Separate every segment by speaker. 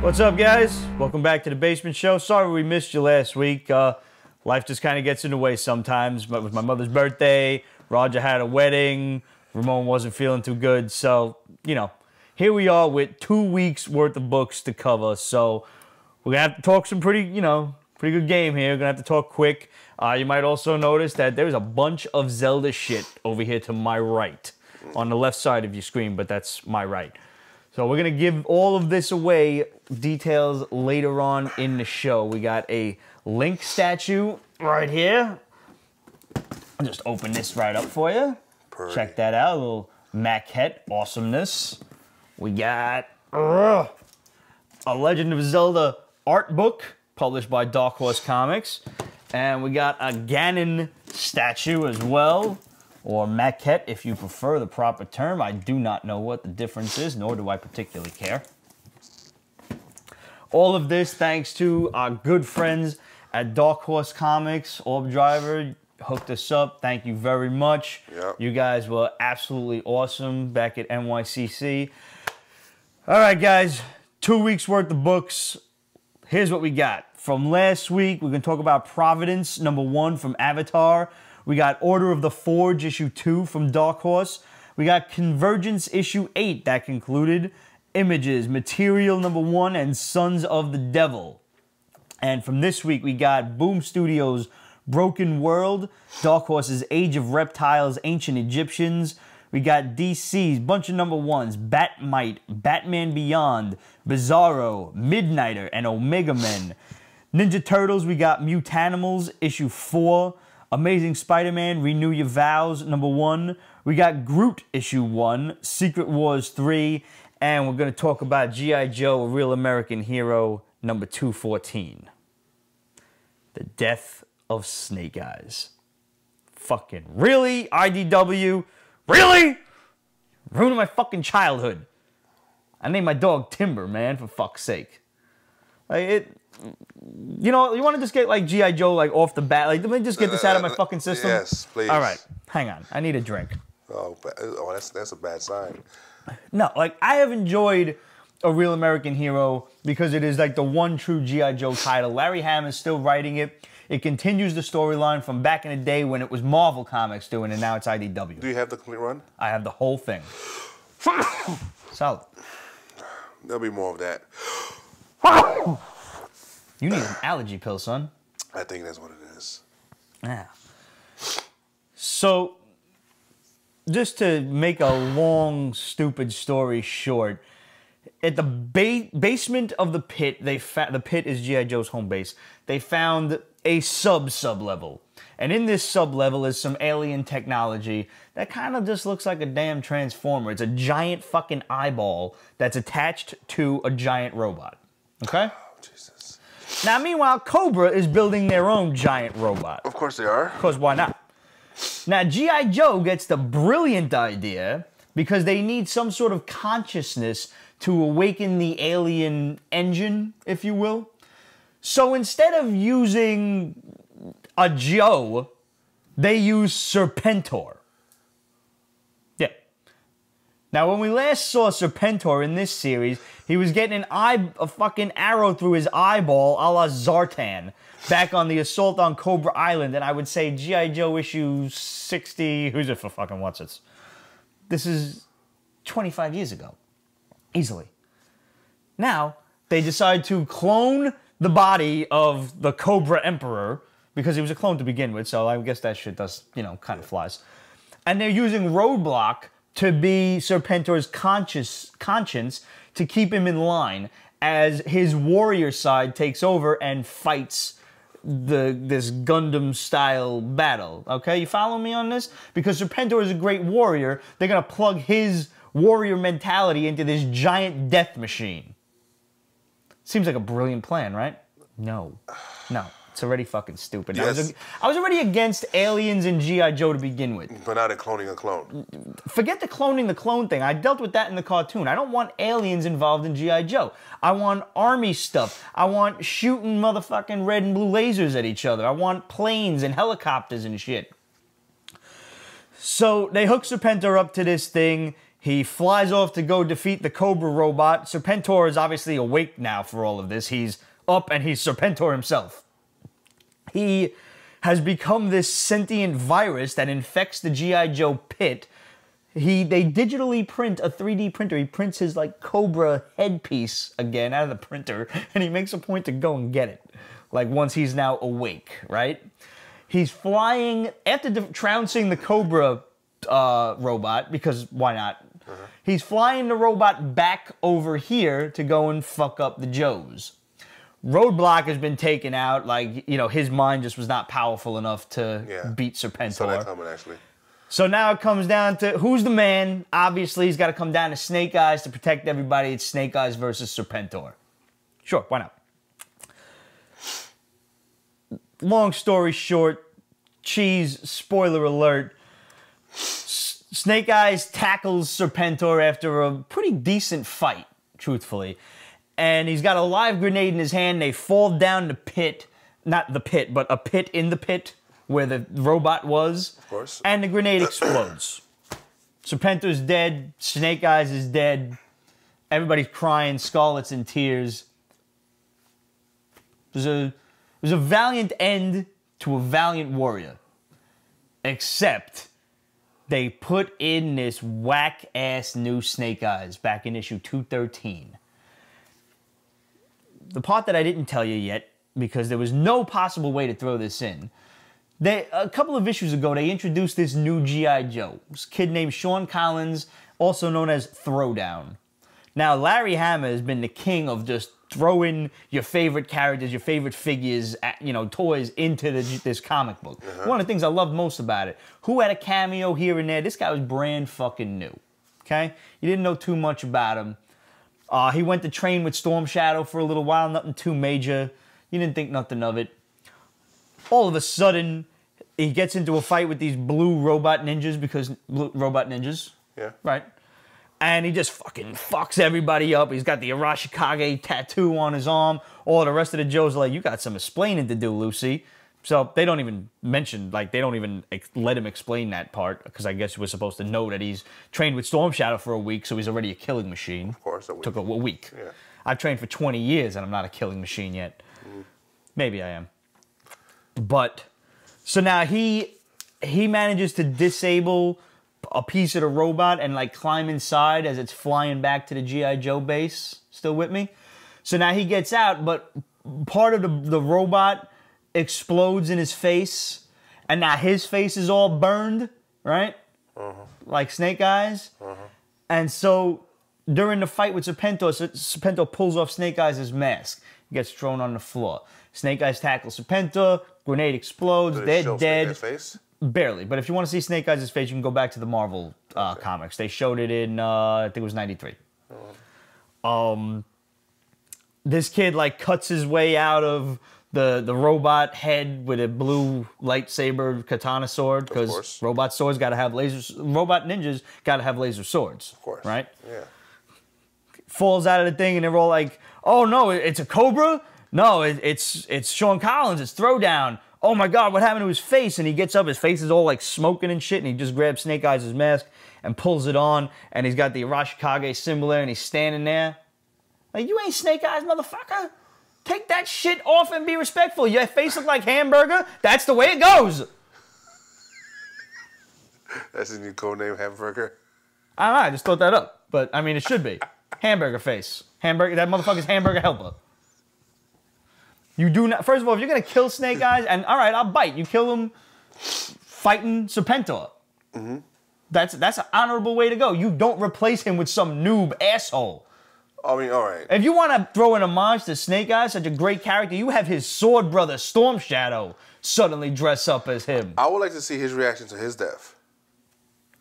Speaker 1: What's up, guys? Welcome back to the Basement Show. Sorry we missed you last week. Life just kind of gets in the way sometimes. But with my mother's birthday, Roger had a wedding, Ramon wasn't feeling too good. So, you know, here we are with 2 weeks worth of books to cover. So we're going to have to talk some pretty good game here. We're going to have to talk quick. You might also notice that there's a bunch of Zelda shit over here to my right. On the left side of your screen, but that's my right. So we're going to give all of this away, details later on in the show. We got a Link statue right here. I'll just open this right up for you.
Speaker 2: Pretty.
Speaker 1: Check that out, a little maquette awesomeness. We got a Legend of Zelda art book published by Dark Horse Comics. And we got a Ganon statue as well. Or maquette, if you prefer the proper term. I do not know what the difference is, nor do I particularly care. All of this thanks to our good friends at Dark Horse Comics. Orb Driver hooked us up. Thank you very much.
Speaker 2: Yep.
Speaker 1: You guys were absolutely awesome back at NYCC. All right, guys. 2 weeks worth of books. Here's what we got. From last week, we're going to talk about Providence, #1 from Avatar. We got Order of the Forge, issue 2 from Dark Horse. We got Convergence, issue 8. That concluded. Images, Material #1, and Sons of the Devil. And from this week, we got Boom Studios' Broken World, Dark Horse's Age of Reptiles, Ancient Egyptians. We got DC's bunch of #1s, Bat-Mite, Batman Beyond, Bizarro, Midnighter, and Omega Men. Ninja Turtles, we got Mutanimals, issue 4. Amazing Spider-Man Renew Your Vows, #1. We got Groot, issue 1. Secret Wars 3. And we're going to talk about G.I. Joe, A Real American Hero, #214. The Death of Snake Eyes. Fucking really? IDW? Really? Ruining my fucking childhood. I named my dog Timber, man, for fuck's sake. Like, you know, you want to just get, like, G.I. Joe, like, off the bat? Like, let me just get this out of my fucking system?
Speaker 2: Yes, please.
Speaker 1: All right. Hang on. I need a drink.
Speaker 2: Oh, that's a bad sign.
Speaker 1: No, like, I have enjoyed A Real American Hero because it is, like, the one true G.I. Joe title. Larry Hamill is still writing it. It continues the storyline from back in the day when it was Marvel Comics doing it, and now it's IDW.
Speaker 2: Do you have the complete run?
Speaker 1: I have the whole thing. Solid.
Speaker 2: There'll be more of that.
Speaker 1: You need an allergy pill, son.
Speaker 2: I think that's what it is.
Speaker 1: Yeah. So, just to make a long, stupid story short, at the basement of the pit, the pit is G.I. Joe's home base. They found a sub-level. And in this sub-level is some alien technology that kind of just looks like a damn transformer. It's a giant fucking eyeball that's attached to a giant robot. Okay?
Speaker 2: Oh, Jesus.
Speaker 1: Now, meanwhile, Cobra is building their own giant robot.
Speaker 2: Of course they are.
Speaker 1: Because why not? Now, G.I. Joe gets the brilliant idea because they need some sort of consciousness to awaken the alien engine, if you will. So instead of using a Joe, they use Serpentor. Yeah. Now, when we last saw Serpentor in this series, he was getting a fucking arrow through his eyeball a la Zartan back on the assault on Cobra Island, and I would say G.I. Joe issue 60, who's it for fucking what's-its? This is 25 years ago. Easily. Now, they decide to clone the body of the Cobra Emperor, because he was a clone to begin with, so I guess that shit does, you know, kind of flies. And they're using Roadblock to be Serpentor's conscience to keep him in line as his warrior side takes over and fights this Gundam-style battle. Okay, you follow me on this? Because Serpentor is a great warrior, they're going to plug his warrior mentality into this giant death machine. Seems like a brilliant plan, right? No. No. It's already fucking stupid.
Speaker 2: Yes.
Speaker 1: I was already against aliens in G.I. Joe to begin with.
Speaker 2: But now they're cloning a clone.
Speaker 1: Forget the cloning the clone thing. I dealt with that in the cartoon. I don't want aliens involved in G.I. Joe. I want army stuff. I want shooting motherfucking red and blue lasers at each other. I want planes and helicopters and shit. So they hook Serpentor up to this thing. He flies off to go defeat the Cobra robot. Serpentor is obviously awake now for all of this. He's up and he's Serpentor himself. He has become this sentient virus that infects the G.I. Joe pit. They digitally print a 3D printer. He prints his like Cobra headpiece again out of the printer, and he makes a point to go and get it. Like once he's now awake, right? He's flying after trouncing the Cobra robot, because why not? He's flying the robot back over here to go and fuck up the Joes. Roadblock has been taken out. Like, you know, his mind just was not powerful enough to beat Serpentor.
Speaker 2: So that coming, actually.
Speaker 1: So now it comes down to who's the man. Obviously, he's got to come down to Snake Eyes to protect everybody. It's Snake Eyes versus Serpentor. Sure, why not? Long story short, cheese, spoiler alert, Snake Eyes tackles Serpentor after a pretty decent fight, truthfully. And he's got a live grenade in his hand. They fall down the pit. Not the pit, but a pit in the pit where the robot was.
Speaker 2: Of course.
Speaker 1: And the grenade explodes. Serpentor's dead. Snake Eyes is dead. Everybody's crying. Scarlet's in tears. It was a valiant end to a valiant warrior. Except they put in this whack-ass new Snake Eyes back in issue 213. The part that I didn't tell you yet, because there was no possible way to throw this in, a couple of issues ago, they introduced this new G.I. Joe. This kid named Sean Collins, also known as Throwdown. Now, Larry Hama has been the king of just throwing your favorite characters, your favorite figures, toys into this comic book. One of the things I loved most about it, who had a cameo here and there, this guy was brand fucking new, okay? You didn't know too much about him. He went to train with Storm Shadow for a little while, nothing too major. You didn't think nothing of it. All of a sudden, he gets into a fight with these blue robot ninjas, robot ninjas.
Speaker 2: Yeah.
Speaker 1: Right? And he just fucking fucks everybody up. He's got the Arashikage tattoo on his arm. All the rest of the Joes are like, you got some explaining to do, Lucy. So they don't even mention, they don't even let him explain that part, because I guess we're supposed to know that he's trained with Storm Shadow for a week, so he's already a killing machine.
Speaker 2: Of course, a week.
Speaker 1: Took a week.
Speaker 2: Yeah.
Speaker 1: I've trained for 20 years, and I'm not a killing machine yet. Maybe I am. But, so now he manages to disable a piece of the robot and climb inside as it's flying back to the G.I. Joe base. Still with me? So now he gets out, but part of the robot explodes in his face, and now his face is all burned, right? Like Snake Eyes. And so during the fight with Serpentor pulls off Snake Eyes' mask. He gets thrown on the floor. Snake Eyes tackles Serpentor, grenade explodes, they're dead.
Speaker 2: Snake Eyes' face?
Speaker 1: Barely, but if you want to see Snake Eyes' face, you can go back to the Marvel comics. They showed it in, I think it was 93. This kid cuts his way out of the robot head with a blue lightsaber katana sword, because robot swords got to have lasers. Robot ninjas got to have laser swords.
Speaker 2: Of course.
Speaker 1: Right?
Speaker 2: Yeah.
Speaker 1: Falls out of the thing, and they're all like, "Oh no, it's a Cobra? No, it's Sean Collins. It's Throwdown. Oh my God, what happened to his face?" And he gets up, his face is all smoking and shit, and he just grabs Snake Eyes' mask and pulls it on, and he's got the Arashikage symbol there, and he's standing there. You ain't Snake Eyes, motherfucker. Take that shit off and be respectful. Your face look like hamburger. That's the way it goes.
Speaker 2: That's his new code name, Hamburger.
Speaker 1: I don't know, I just thought that up. But, I mean, it should be. Hamburger face. Hamburger. That motherfucker's hamburger helper. You do not... First of all, if you're going to kill Snake Eyes, and all right, I'll bite. You kill him fighting Serpentor. That's an honorable way to go. You don't replace him with some noob asshole.
Speaker 2: I mean, all right.
Speaker 1: If you want to throw an homage to Snake Eyes, such a great character, you have his sword brother, Storm Shadow, suddenly dress up as him.
Speaker 2: I would like to see his reaction to his death.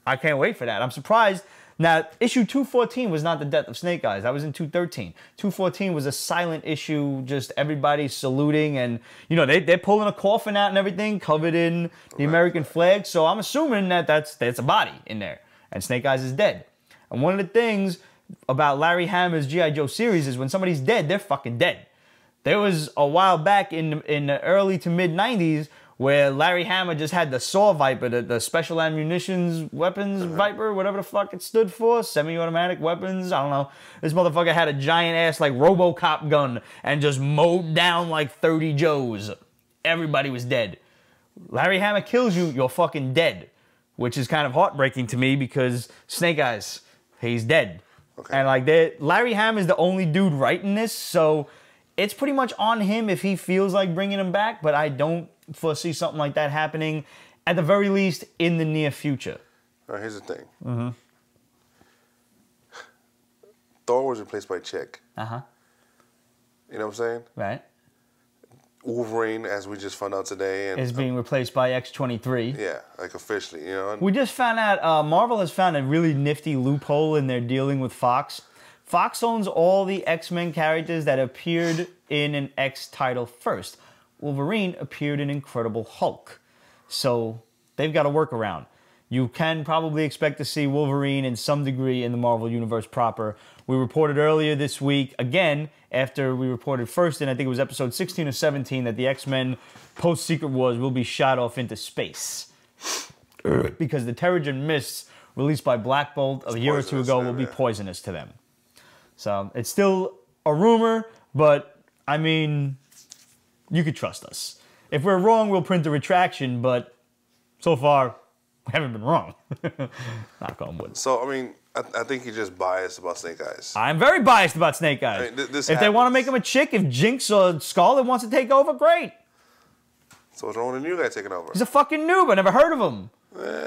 Speaker 1: I can't wait for that. I'm surprised. Now, issue 214 was not the death of Snake Eyes. That was in 213. 214 was a silent issue, just everybody saluting, and, they're pulling a coffin out and everything, covered in the American flag, so I'm assuming that that's a body in there, and Snake Eyes is dead. And one of the things about Larry Hama's G.I. Joe series is when somebody's dead, they're fucking dead. There was a while back in the early to mid 90s where Larry Hama just had the Saw Viper, the Special Ammunitions Weapons Viper, whatever the fuck it stood for, semi-automatic weapons, I don't know. This motherfucker had a giant-ass, like, RoboCop gun and just mowed down, like, 30 Joes. Everybody was dead. Larry Hama kills you, you're fucking dead. Which is kind of heartbreaking to me because Snake Eyes, he's dead. Okay. And, like, Larry Hama is the only dude writing this, so it's pretty much on him if he feels like bringing him back, but I don't foresee something like that happening, at the very least, in the near future.
Speaker 2: All right, here's the thing. Mm-hmm. Thor was replaced by Chick. Uh-huh. You know what I'm saying?
Speaker 1: Right.
Speaker 2: Wolverine, as we just found out today,
Speaker 1: is being replaced by X-23.
Speaker 2: Yeah, like officially, you know.
Speaker 1: We just found out Marvel has found a really nifty loophole in their dealing with Fox. Fox owns all the X-Men characters that appeared in an X title first. Wolverine appeared in Incredible Hulk. So they've got a workaround. You can probably expect to see Wolverine in some degree in the Marvel Universe proper. We reported earlier this week, again, after we reported first in, I think it was episode 16 or 17, that the X-Men post-Secret Wars will be shot off into space. Because the Terrigen mists released by Black Bolt a year or two ago will be poisonous to them. So it's still a rumor, but, I mean, you could trust us. If we're wrong, we'll print a retraction, but so far, we haven't been wrong. Knock on wood.
Speaker 2: So, I mean, I think you're just biased about Snake Eyes.
Speaker 1: I'm very biased about Snake Eyes.
Speaker 2: I mean,
Speaker 1: if they want to make him a chick, if Jinx or Scarlet wants to take over, great.
Speaker 2: So what's wrong with the new guy taking over?
Speaker 1: He's a fucking noob. I never heard of him.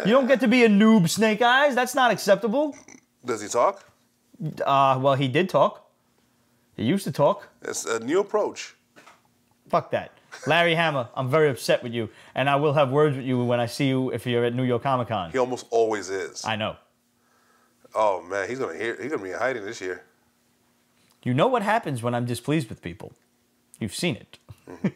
Speaker 1: You don't get to be a noob, Snake Eyes. That's not acceptable.
Speaker 2: Does he talk?
Speaker 1: Well, he did talk. He used to talk.
Speaker 2: It's a new approach.
Speaker 1: Fuck that. Larry Hama, I'm very upset with you, and I will have words with you when I see you if you're at New York Comic Con.
Speaker 2: He almost always is.
Speaker 1: I know.
Speaker 2: Oh man, he's gonna be in hiding this year.
Speaker 1: You know what happens when I'm displeased with people. You've seen it.
Speaker 2: Mm-hmm.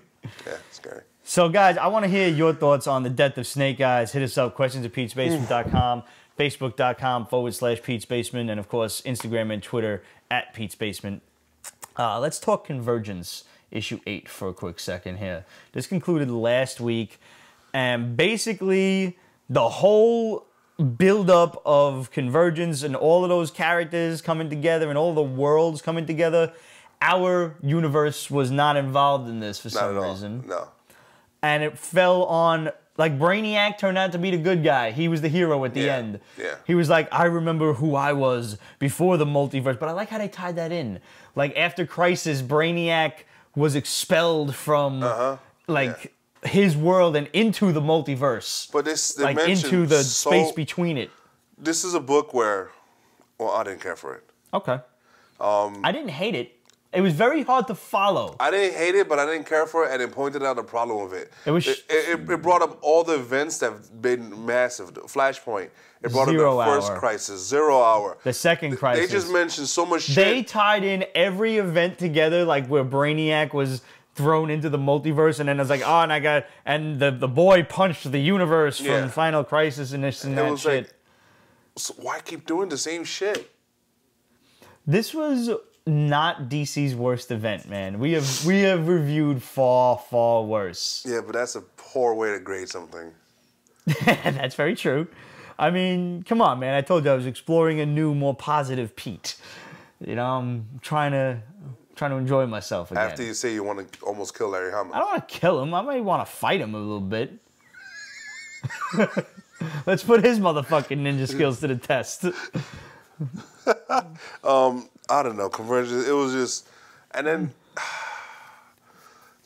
Speaker 2: Yeah, it's scary.
Speaker 1: So guys, I want to hear your thoughts on the death of Snake Eyes. Hit us up, questions@PetesBasement.com, Facebook.com/Pete's Basement, and of course, Instagram and Twitter @Pete's Basement. Let's talk Convergence. Issue 8 for a quick second here. This concluded last week, and basically the whole build-up of Convergence and all of those characters coming together and all the worlds coming together, our universe was not involved in this for some reason.
Speaker 2: No.
Speaker 1: And it fell on, like, Brainiac turned out to be the good guy. He was the hero at the end.
Speaker 2: Yeah.
Speaker 1: He was like, I remember who I was before the multiverse, but I like how they tied that in. Like, after Crisis, Brainiac was expelled from his world and into the multiverse.
Speaker 2: But this
Speaker 1: like into the space between it.
Speaker 2: This is a book where, well, I didn't care for it.
Speaker 1: Okay. I didn't hate it. It was very hard to follow.
Speaker 2: I didn't hate it, but I didn't care for it, and it pointed out the problem with it.
Speaker 1: It
Speaker 2: brought up all the events that have been massive. Flashpoint. It brought up the first crisis, 0 Hour.
Speaker 1: The second crisis.
Speaker 2: They just mentioned so much shit.
Speaker 1: They tied in every event together, like where Brainiac was thrown into the multiverse, and then it's like, oh, and the boy punched the universe from Final Crisis and this and that shit.
Speaker 2: Like, so why keep doing the same shit?
Speaker 1: This was not DC's worst event, man. We have reviewed far, far worse.
Speaker 2: Yeah, but that's a poor way to grade something.
Speaker 1: That's very true. I mean, come on, man. I told you I was exploring a new, more positive Pete. You know, I'm trying to enjoy myself again.
Speaker 2: After you say you want to almost kill Larry Hama.
Speaker 1: I don't want to kill him. I might want to fight him a little bit. Let's put his motherfucking ninja skills to the test.
Speaker 2: I don't know, Convergence, it was just, and then,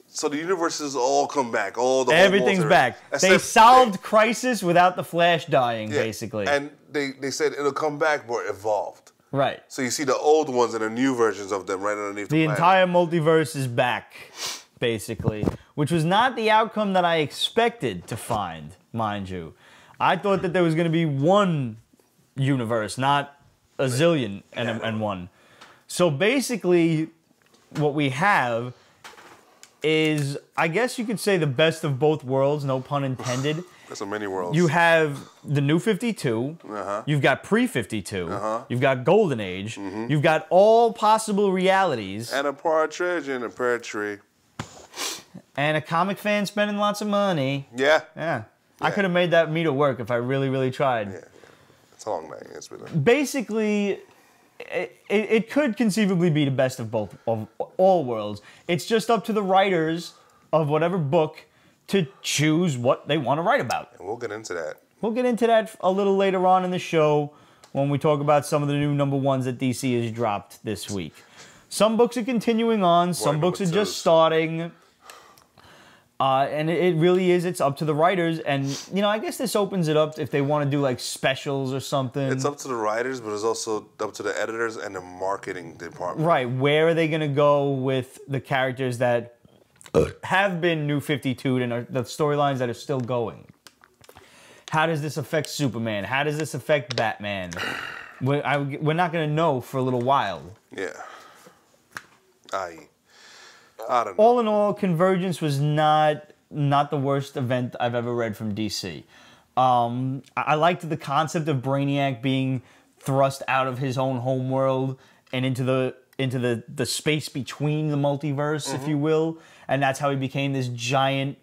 Speaker 2: so the universes all come back,
Speaker 1: everything's back. They solved Crisis without the Flash dying, basically.
Speaker 2: And they said it'll come back, but evolved.
Speaker 1: Right.
Speaker 2: So you see the old ones and the new versions of them right underneath the planet.
Speaker 1: Entire multiverse is back, basically, which was not the outcome that I expected to find, mind you. I thought that there was going to be one universe, not a zillion and one. So basically, what we have is, I guess you could say, the best of both worlds, no pun intended.
Speaker 2: There's so many worlds.
Speaker 1: You have the new 52, you've got pre-52, you've got Golden Age, you've got all possible realities.
Speaker 2: And a partridge in a pear tree.
Speaker 1: And a comic fan spending lots of money.
Speaker 2: Yeah.
Speaker 1: Yeah. I could have made that meter work if I really, really tried.
Speaker 2: Yeah. It's a long night. It's been
Speaker 1: Basically, it could conceivably be the best of all worlds. It's just up to the writers of whatever book to choose what they want to write about.
Speaker 2: And we'll get into that.
Speaker 1: We'll get into that a little later on in the show when we talk about some of the new #1s that DC has dropped this week. Some books are continuing on. Some books are just starting. And it really is, it's up to the writers. And, you know, I guess this opens it up if they want to do, like, specials or something.
Speaker 2: It's up to the writers, but it's also up to the editors and the marketing department.
Speaker 1: Right. Where are they going to go with the characters that have been New 52 and the storylines that are still going? How does this affect Superman? How does this affect Batman? We're not going to know for a little while.
Speaker 2: Yeah. I don't know.
Speaker 1: All in all, Convergence was not the worst event I've ever read from DC. I liked the concept of Brainiac being thrust out of his own homeworld and into the space between the multiverse, if you will. And that's how he became this giant,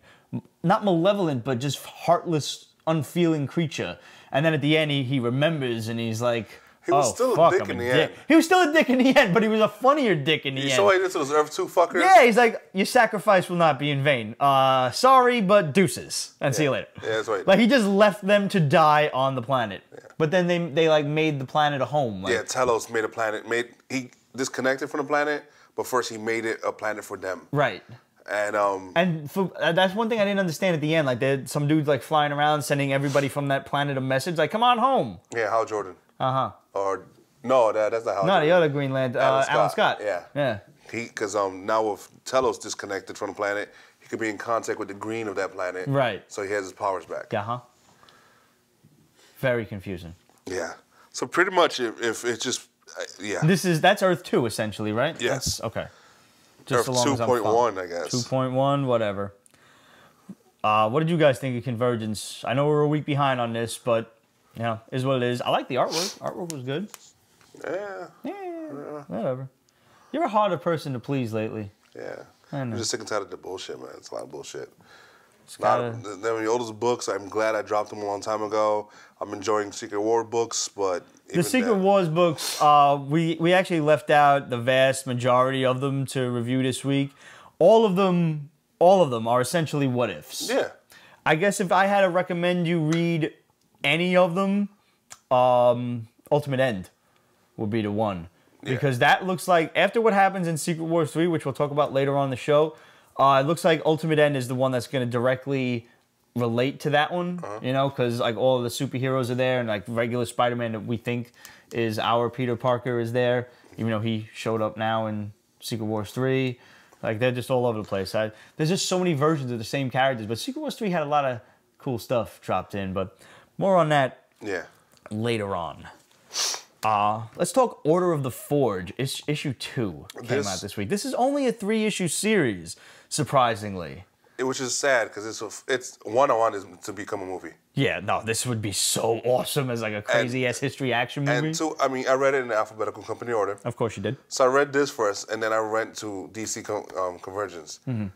Speaker 1: not malevolent, but just heartless, unfeeling creature. And then at the end, he remembers and he's like,
Speaker 2: he was still a dick in the end.
Speaker 1: He was still a dick in the end, but he was a funnier dick in the end.
Speaker 2: You saw it into those Earth 2 fuckers?
Speaker 1: Yeah, he's like, your sacrifice will not be in vain. Sorry, but deuces. And see you later.
Speaker 2: Yeah, that's right.
Speaker 1: Like, he just left them to die on the planet. Yeah. But then they like, made the planet a home. Like,
Speaker 2: yeah, Telos made a planet. He disconnected from the planet, but first he made it a planet for them.
Speaker 1: Right.
Speaker 2: And
Speaker 1: that's one thing I didn't understand at the end. Like, some dudes, like, flying around, sending everybody from that planet a message. Like, come on home.
Speaker 2: Yeah, Hal Jordan.
Speaker 1: Uh-huh.
Speaker 2: Or no, that's not Hal.
Speaker 1: No, the other Green Lantern, Alan Scott.
Speaker 2: Yeah. Because now with Telos disconnected from the planet, he could be in contact with the green of that planet.
Speaker 1: Right.
Speaker 2: So he has his powers back.
Speaker 1: Uh-huh. Very confusing.
Speaker 2: Yeah. So pretty much, if it's just yeah.
Speaker 1: That's Earth 2 essentially, right?
Speaker 2: Yes.
Speaker 1: Okay.
Speaker 2: Just Earth 2.1, I guess.
Speaker 1: 2.1, whatever. What did you guys think of Convergence? I know we're a week behind on this, but. You know, is what it is. I like the artwork. Artwork was good.
Speaker 2: Yeah.
Speaker 1: Whatever. You're a harder person to please lately.
Speaker 2: Yeah.
Speaker 1: I know.
Speaker 2: I'm just sick and tired of the bullshit, man. It's a lot of bullshit. They're the oldest books. I'm glad I dropped them a long time ago. I'm enjoying Secret War books, but
Speaker 1: the Secret Wars books, we actually left out the vast majority of them to review this week. All of them are essentially what ifs.
Speaker 2: Yeah.
Speaker 1: I guess if I had to recommend you read any of them, Ultimate End would be the one. Because that looks like, after what happens in Secret Wars 3, which we'll talk about later on in the show, it looks like Ultimate End is the one that's going to directly relate to that one, you know, because like all of the superheroes are there, and like regular Spider-Man that we think is our Peter Parker is there, even though he showed up now in Secret Wars 3. Like, they're just all over the place. There's just so many versions of the same characters, but Secret Wars 3 had a lot of cool stuff dropped in, but more on that later on. Let's talk Order of the Forge. Issue 2 came out this week. This is only a 3-issue series, surprisingly.
Speaker 2: Which is sad, because it's one-on-one is to become a movie.
Speaker 1: Yeah, no, this would be so awesome as like a crazy-ass history action movie.
Speaker 2: And two, I mean, I read it in alphabetical company order.
Speaker 1: Of course you did.
Speaker 2: So I read this first, and then I went to DC Convergence. Mm-hmm.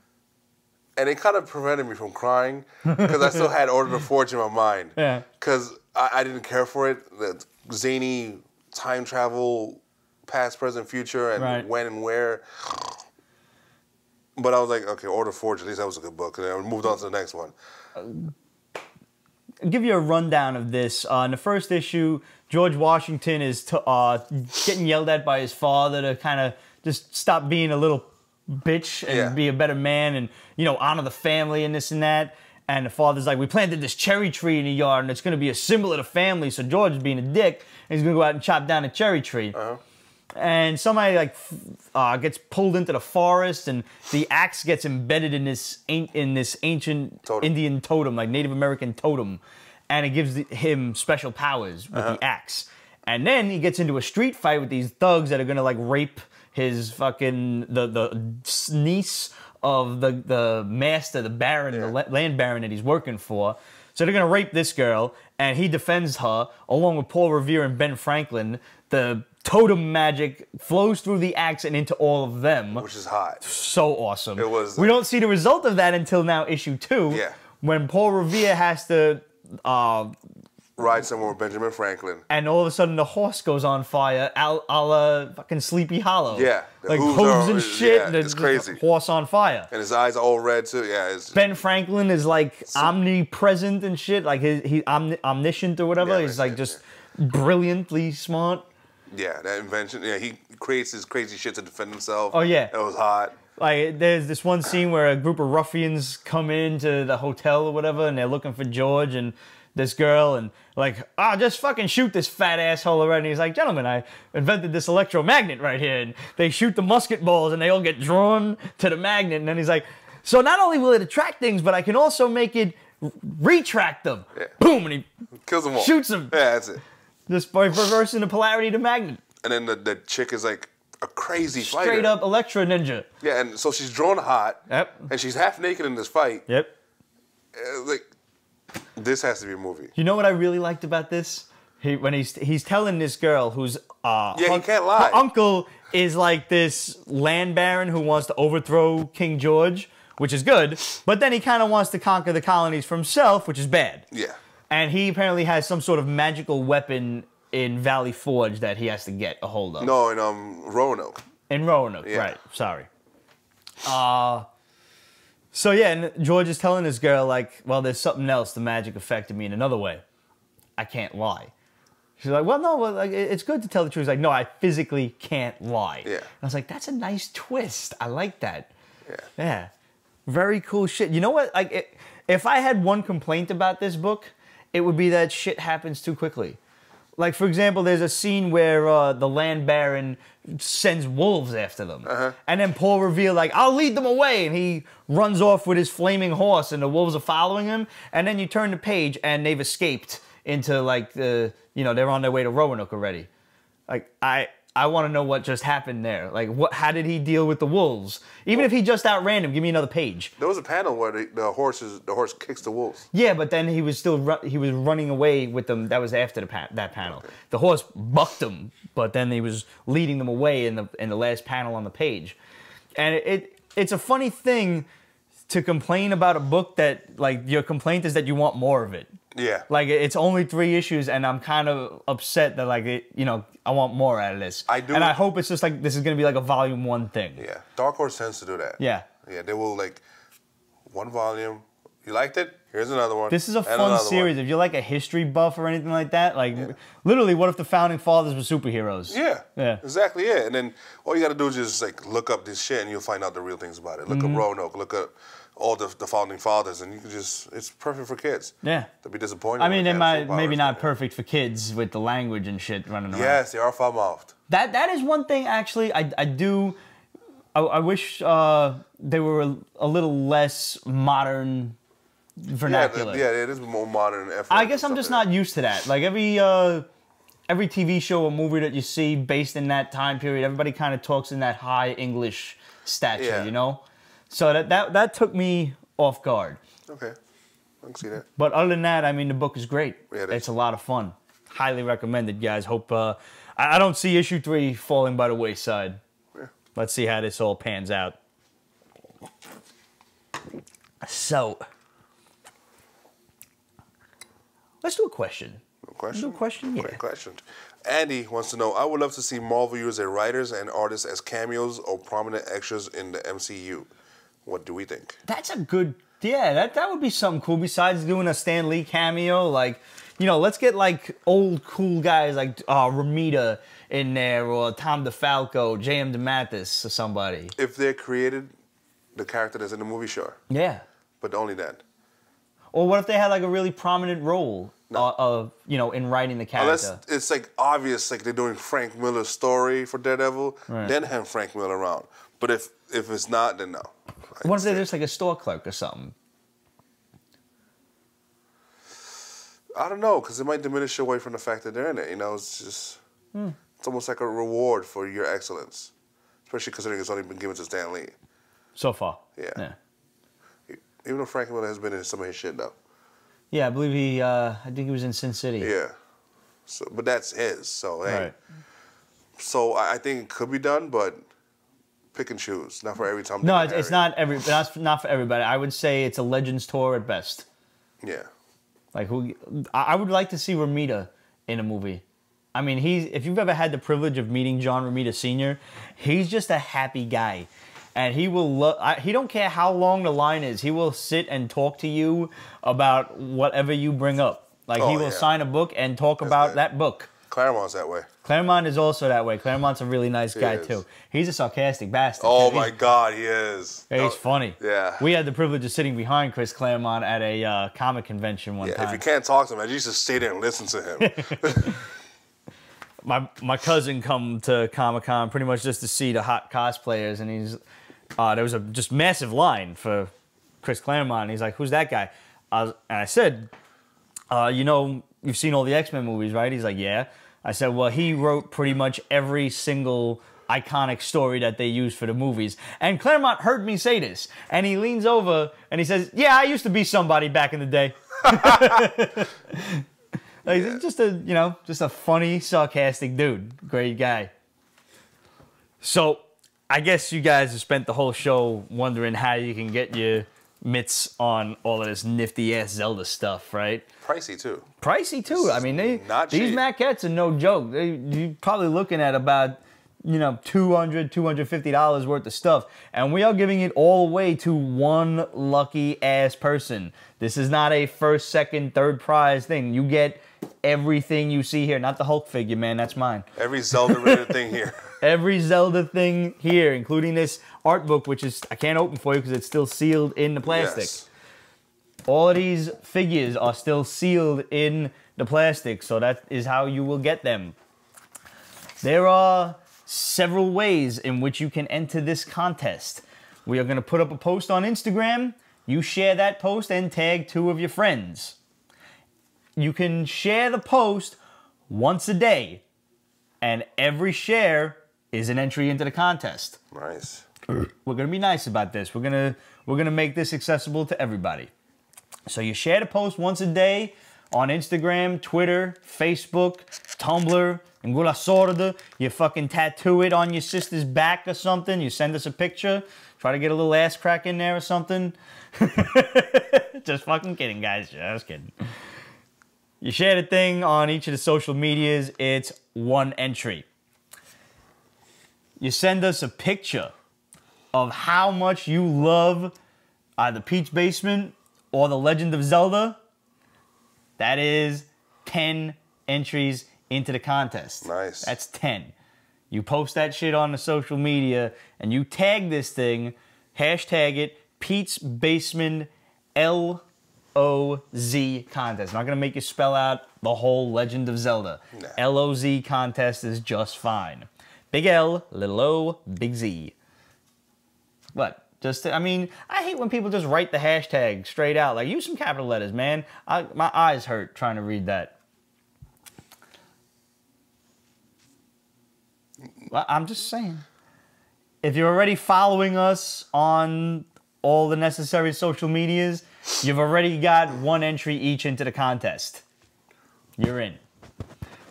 Speaker 2: And it kind of prevented me from crying, because I still had Order of the Forge in my mind.
Speaker 1: Yeah.
Speaker 2: Because I didn't care for it. The zany time travel, past, present, future, and when and where. But I was like, okay, Order of Forge, at least that was a good book. And then I moved on to the next one.
Speaker 1: I'll give you a rundown of this. In the first issue, George Washington is getting yelled at by his father to kind of just stop being a little bitch and be a better man and, you know, honor the family and this and that. And the father's like, we planted this cherry tree in the yard and it's going to be a symbol of the family. So George is being a dick and he's going to go out and chop down a cherry tree. And somebody like gets pulled into the forest, and the axe gets embedded in this ancient Indian totem, like Native American totem, and it gives him special powers with the axe. And then he gets into a street fight with these thugs that are gonna like rape his fucking the niece of the master, the baron, the land baron that he's working for. So they're going to rape this girl, and he defends her, along with Paul Revere and Ben Franklin. The totem magic flows through the axe and into all of them.
Speaker 2: Which is hot.
Speaker 1: So awesome.
Speaker 2: It was.
Speaker 1: We don't see the result of that until now, issue 2.
Speaker 2: Yeah.
Speaker 1: When Paul Revere has to...
Speaker 2: ride somewhere with Benjamin Franklin.
Speaker 1: And all of a sudden the horse goes on fire, a la fucking Sleepy Hollow.
Speaker 2: Yeah.
Speaker 1: Like hooves and shit.
Speaker 2: Yeah,
Speaker 1: and
Speaker 2: it's crazy.
Speaker 1: The horse on fire.
Speaker 2: And his eyes are all red too. Yeah.
Speaker 1: Ben Franklin is like omnipresent and shit. Like he's omniscient or whatever.
Speaker 2: Yeah,
Speaker 1: he's like just brilliantly smart.
Speaker 2: Yeah, that invention. Yeah, he creates his crazy shit to defend himself.
Speaker 1: Oh, yeah.
Speaker 2: It was hot.
Speaker 1: Like, there's this one scene where a group of ruffians come into the hotel or whatever, and they're looking for George and this girl, and like, just fucking shoot this fat asshole already. And he's like, gentlemen, I invented this electromagnet right here. And they shoot the musket balls, and they all get drawn to the magnet. And then he's like, so not only will it attract things, but I can also make it retract them.
Speaker 2: Yeah.
Speaker 1: Boom, and he
Speaker 2: kills them all.
Speaker 1: Shoots them.
Speaker 2: Yeah, that's it.
Speaker 1: Just by reversing the polarity of the magnet.
Speaker 2: And then the chick is like a crazy fighter.
Speaker 1: Straight up Electra Ninja.
Speaker 2: Yeah, and so she's drawn hot.
Speaker 1: Yep.
Speaker 2: And she's half naked in this fight.
Speaker 1: Yep.
Speaker 2: Like, this has to be a movie.
Speaker 1: You know what I really liked about this? When he's telling this girl who's
Speaker 2: he can't lie.
Speaker 1: Her uncle is like this land baron who wants to overthrow King George, which is good, but then he kind of wants to conquer the colonies for himself, which is bad.
Speaker 2: Yeah.
Speaker 1: And he apparently has some sort of magical weapon in Valley Forge that he has to get a hold of.
Speaker 2: No, in Roanoke.
Speaker 1: In Roanoke,
Speaker 2: Yeah.
Speaker 1: right. Sorry. So yeah, and George is telling this girl, like, well, there's something else. The magic affected me in another way. I can't lie. She's like, well, no, like, it's good to tell the truth. He's like, no, I physically can't lie.
Speaker 2: Yeah.
Speaker 1: And I was like, that's a nice twist. I like that.
Speaker 2: Yeah.
Speaker 1: Yeah. Very cool shit. You know what? Like, if I had one complaint about this book, it would be that shit happens too quickly. Like, for example, there's a scene where the land baron sends wolves after them. And then Paul Revere, like, I'll lead them away. And he runs off with his flaming horse, and the wolves are following him. And then you turn the page, and they've escaped into, like, they're on their way to Roanoke already. Like, I want to know what just happened there. Like, how did he deal with the wolves? Even if he just outran him, give me another page.
Speaker 2: There was a panel where the horse kicks the wolves.
Speaker 1: Yeah, but then he was still he was running away with them. That was after that panel. Okay. The horse bucked him, but then he was leading them away in the last panel on the page. And it's a funny thing to complain about a book that, like, your complaint is that you want more of it.
Speaker 2: Yeah.
Speaker 1: Like, it's only 3 issues, and I'm kind of upset that, like, I want more out of this.
Speaker 2: I do.
Speaker 1: And I hope it's just, like, this is going to be, like, a volume 1 thing.
Speaker 2: Yeah. Dark Horse tends to do that.
Speaker 1: Yeah.
Speaker 2: Yeah, they will, like, 1 volume. You liked it? Here's another one.
Speaker 1: This is a fun series. If you're, like, a history buff or anything like that, like, literally, what if the Founding Fathers were superheroes?
Speaker 2: Yeah.
Speaker 1: Yeah.
Speaker 2: Exactly, yeah. And then all you got to do is just, like, look up this shit, and you'll find out the real things about it. Look up Roanoke. Look up all the Founding Fathers, and you can just, it's perfect for kids.
Speaker 1: Yeah.
Speaker 2: They'll be disappointed.
Speaker 1: I mean, it might maybe not perfect for kids with the language and shit running around.
Speaker 2: Yes, they are foul-mouthed.
Speaker 1: That is one thing, actually, I wish they were a little less modern vernacular.
Speaker 2: Yeah, it is more modern.
Speaker 1: I guess I'm just not used to that. Like, every TV show or movie that you see based in that time period, everybody kind of talks in that high English stature, you know? So that took me off guard.
Speaker 2: Okay, I can see that.
Speaker 1: But other than that, I mean, the book is great.
Speaker 2: Yeah,
Speaker 1: it's a lot of fun. Highly recommended, guys. Hope I don't see issue 3 falling by the wayside.
Speaker 2: Yeah.
Speaker 1: Let's see how this all pans out. So, let's do a question.
Speaker 2: No question?
Speaker 1: Do a question? Yeah.
Speaker 2: Great question. Andy wants to know, I would love to see Marvel use their writers and artists as cameos or prominent extras in the MCU. What do we think?
Speaker 1: That's a good... Yeah, that would be something cool. Besides doing a Stan Lee cameo, like, let's get, like, old cool guys like Ramita in there, or Tom DeFalco, J.M. DeMatteis, or somebody.
Speaker 2: If they created the character that's in the movie, sure.
Speaker 1: Yeah.
Speaker 2: But only that.
Speaker 1: Or what if they had, like, a really prominent role of, in writing the character?
Speaker 2: Unless it's, like, obvious, like they're doing Frank Miller's story for Daredevil, then have Frank Miller around. But if it's not, then no.
Speaker 1: What if they're just like a store clerk or something?
Speaker 2: I don't know, because it might diminish away from the fact that they're in it. It's just, it's almost like a reward for your excellence. Especially considering it's only been given to Stan Lee.
Speaker 1: So far.
Speaker 2: Yeah. Even though Frank Miller has been in some of his shit, though.
Speaker 1: Yeah, I believe he. I think he was in Sin City.
Speaker 2: Yeah. So, but that's his. So hey.
Speaker 1: Right.
Speaker 2: So I think it could be done, but pick and choose. Not for every time.
Speaker 1: No, it's not not for everybody. I would say it's a Legends tour at best.
Speaker 2: Yeah.
Speaker 1: Like who? I would like to see Ramita in a movie. I mean, if you've ever had the privilege of meeting John Romita Sr., he's just a happy guy. And he will he don't care how long the line is. He will sit and talk to you about whatever you bring up. Like he will sign a book and talk about that book.
Speaker 2: Claremont's that way.
Speaker 1: Claremont is also that way. Claremont's a really nice guy too. He's a sarcastic bastard.
Speaker 2: Oh my God, he is.
Speaker 1: He's funny.
Speaker 2: Yeah.
Speaker 1: We had the privilege of sitting behind Chris Claremont at a comic convention one time.
Speaker 2: If you can't talk to him, you just stay there and listen to him.
Speaker 1: My cousin come to Comic-Con pretty much just to see the hot cosplayers, and he's there was a just massive line for Chris Claremont, and he's like, "Who's that guy?" And I said, "You know, you've seen all the X-Men movies, right?" He's like, "Yeah." I said, "Well, he wrote pretty much every single iconic story that they use for the movies." And Claremont heard me say this, and he leans over and he says, "Yeah, I used to be somebody back in the day." Like, just a funny, sarcastic dude. Great guy. So, I guess you guys have spent the whole show wondering how you can get your mitts on all of this nifty-ass Zelda stuff, right?
Speaker 2: Pricey, too.
Speaker 1: Pricey, too. I mean, these maquettes are no joke. You're probably looking at about, $200, $250 worth of stuff. And we are giving it all away to one lucky-ass person. This is not a first, second, third prize thing. You get everything you see here. Not the Hulk figure, man. That's mine.
Speaker 2: Every Zelda-related thing here.
Speaker 1: Every Zelda thing here, including this art book, which is I can't open for you because it's still sealed in the plastic. Yes. All of these figures are still sealed in the plastic, so that is how you will get them. There are several ways in which you can enter this contest. We are going to put up a post on Instagram. You share that post and tag 2 of your friends. You can share the post once a day, and every share is an entry into the contest.
Speaker 2: Nice.
Speaker 1: We're gonna be nice about this. We're gonna make this accessible to everybody. So you share the post once a day on Instagram, Twitter, Facebook, Tumblr, and gula sorda. You fucking tattoo it on your sister's back or something. You send us a picture. Try to get a little ass crack in there or something. Just fucking kidding, guys. Just kidding. You share the thing on each of the social medias. It's one entry. You send us a picture of how much you love either Pete's Basement or The Legend of Zelda. That is 10 entries into the contest.
Speaker 2: Nice.
Speaker 1: That's 10. You post that shit on the social media and you tag this thing, hashtag it, Pete's Basement LOZ contest. I'm not going to make you spell out the whole Legend of Zelda. Nah. LOZ contest is just fine. Big L, little O, big Z. What? I hate when people just write the hashtag straight out. Like, use some capital letters, man. My eyes hurt trying to read that. Well, I'm just saying. If you're already following us on all the necessary social medias, you've already got one entry each into the contest. You're in.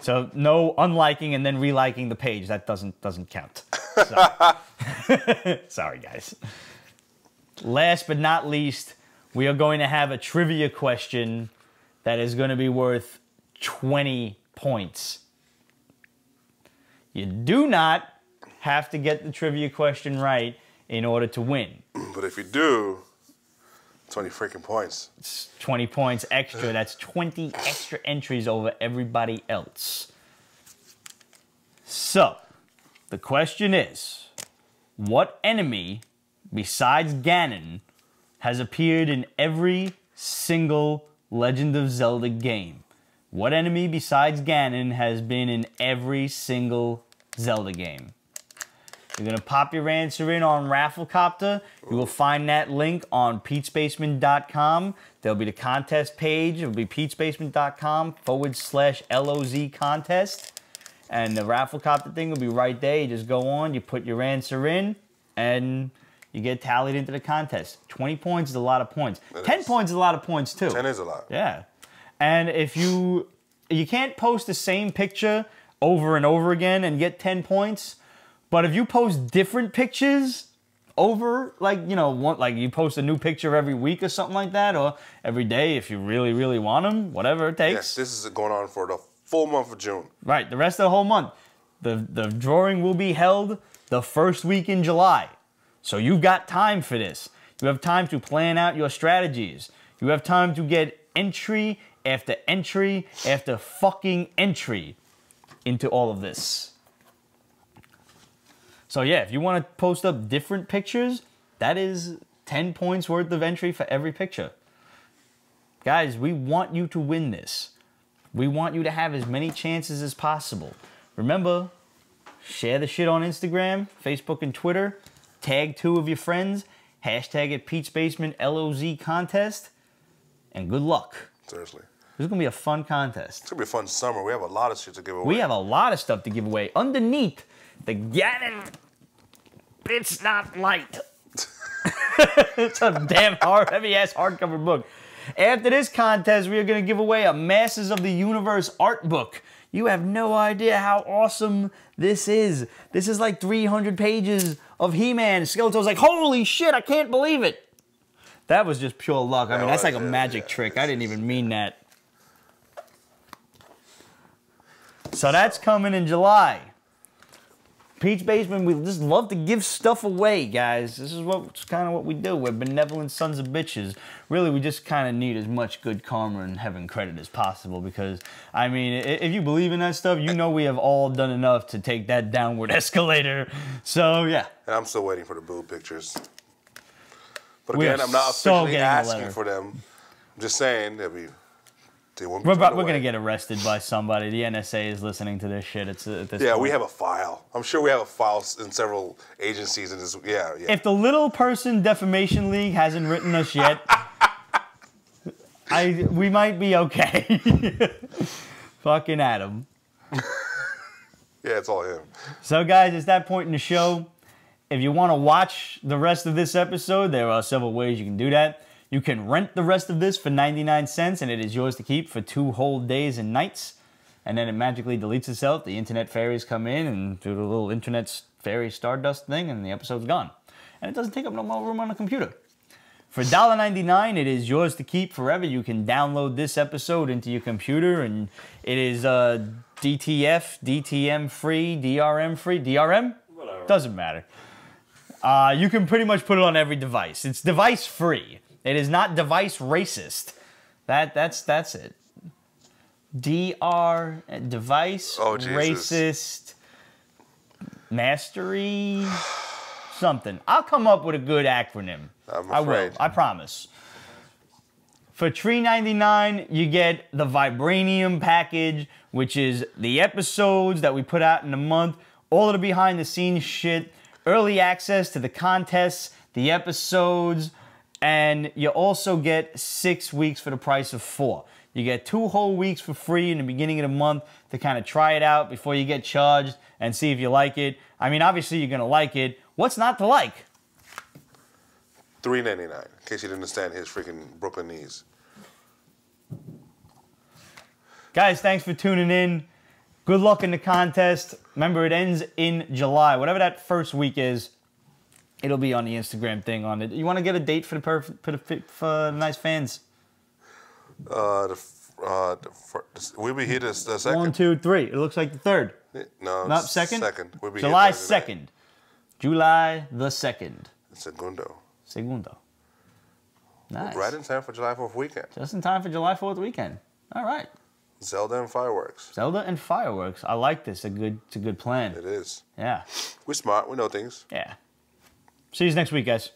Speaker 1: So no unliking and then reliking the page. That doesn't count. Sorry, guys. Last but not least, we are going to have a trivia question that is going to be worth 20 points. You do not have to get the trivia question right in order to win.
Speaker 2: But if you do, 20 freaking points.
Speaker 1: It's 20 points extra. That's 20 extra entries over everybody else. So, the question is, what enemy besides Ganon has appeared in every single Legend of Zelda game? What enemy besides Ganon has been in every single Zelda game? You're going to pop your answer in on Rafflecopter. You will find that link on PetesBasement.com. There'll be the contest page. It'll be PetesBasement.com/LOZ contest. And the Rafflecopter thing will be right there. You just go on, you put your answer in, and You get tallied into the contest. 20 points is a lot of points.
Speaker 2: It
Speaker 1: 10
Speaker 2: is.
Speaker 1: points is a lot of points too.
Speaker 2: 10 is a lot.
Speaker 1: Yeah. And if you can't post the same picture over and over again and get 10 points, but if you post different pictures over, like, you know, like you post a new picture every week or something like that, or every day if you really, really want them, whatever it takes.
Speaker 2: Yes, this is going on for the full month of June.
Speaker 1: Right, the rest of the whole month. The drawing will be held the first week in July. So you've got time for this. You have time to plan out your strategies. You have time to get entry after entry after fucking entry into all of this. So yeah, if you want to post up different pictures, that is 10 points worth of entry for every picture. Guys, we want you to win this. We want you to have as many chances as possible. Remember, share the shit on Instagram, Facebook, and Twitter. Tag 2 of your friends. Hashtag it Pete's Basement LOZ contest. And good luck.
Speaker 2: Seriously.
Speaker 1: This is going to be a fun contest.
Speaker 2: It's going to be a fun summer. We have a lot of shit to give away.
Speaker 1: We have a lot of stuff to give away. Underneath the Ganon, it's not light. It's a damn heavy-ass hardcover book. After this contest, we are going to give away a Masters of the Universe art book. You have no idea how awesome this is. This is like 300 pages of He-Man. Skeletor's like, holy shit, I can't believe it. That was just pure luck. I mean, that's like a magic trick. I didn't even mean that. So that's coming in July. Pete's Basement, we just love to give stuff away, guys. This is kind of what we do. We're benevolent sons of bitches. Really, we just kind of need as much good karma and heaven credit as possible because, I mean, if you believe in that stuff, you know we have all done enough to take that downward escalator. So, yeah.
Speaker 2: And I'm still waiting for the boob pictures. But again, I'm not officially asking for them. I'm just saying that
Speaker 1: we're going to get arrested by somebody. The NSA is listening to this shit. At this point.
Speaker 2: We have a file. I'm sure we have a file in several agencies. And yeah.
Speaker 1: If the Little Person Defamation League hasn't written us yet, we might be okay. Fucking Adam.
Speaker 2: Yeah, it's all him.
Speaker 1: So, guys, it's that point in the show. If you want to watch the rest of this episode, there are several ways you can do that. You can rent the rest of this for 99 cents, and it is yours to keep for 2 whole days and nights. And then it magically deletes itself. The internet fairies come in and do the little internet fairy stardust thing, and the episode's gone. And it doesn't take up no more room on the computer. For $1.99, it is yours to keep forever. You can download this episode into your computer, and it is DTF, DTM free, DRM free. DRM? Whatever. Doesn't matter. You can pretty much put it on every device. It's device free. It is not device racist. That's it. DR device racist mastery something. I'll come up with a good acronym. I will. I promise. For $3.99, you get the Vibranium package, which is the episodes that we put out in a month, all of the behind the scenes shit, early access to the contests, the episodes. And you also get 6 weeks for the price of 4. You get 2 whole weeks for free in the beginning of the month to kind of try it out before you get charged and see if you like it. I mean, obviously you're going to like it. What's not to like?
Speaker 2: $3.99, in case you didn't understand his freaking Brooklynese.
Speaker 1: Guys, thanks for tuning in. Good luck in the contest. Remember, it ends in July. Whatever that first week is, it'll be on the Instagram thing on it. You want to get a date for the nice fans?
Speaker 2: We'll be here the second.
Speaker 1: 1, 2, 3. It looks like the 3rd.
Speaker 2: No,
Speaker 1: not second.
Speaker 2: Second. We'll be
Speaker 1: July
Speaker 2: here
Speaker 1: 2nd. July the 2nd. Segundo. Nice.
Speaker 2: Right in time for July 4th weekend.
Speaker 1: Just in time for July 4th weekend. All right.
Speaker 2: Zelda and fireworks.
Speaker 1: Zelda and fireworks. I like this. It's a good plan.
Speaker 2: It is.
Speaker 1: Yeah.
Speaker 2: We're smart. We know things.
Speaker 1: Yeah. See you next week, guys.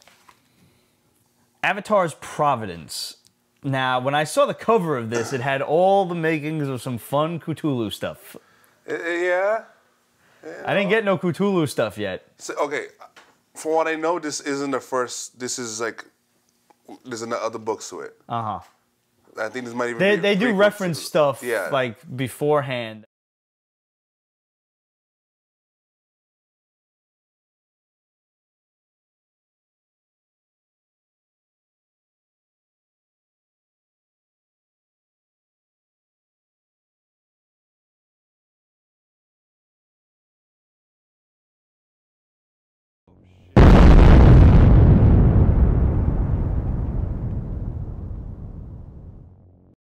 Speaker 1: Avatar's Providence. Now, when I saw the cover of this, it had all the makings of some fun Cthulhu stuff.
Speaker 2: Yeah.
Speaker 1: I didn't get no Cthulhu stuff yet.
Speaker 2: So, okay, from what I know, this isn't the first. This is like, there's other books to it.
Speaker 1: Uh-huh.
Speaker 2: I think this might even be
Speaker 1: they do reference stuff
Speaker 2: like
Speaker 1: beforehand.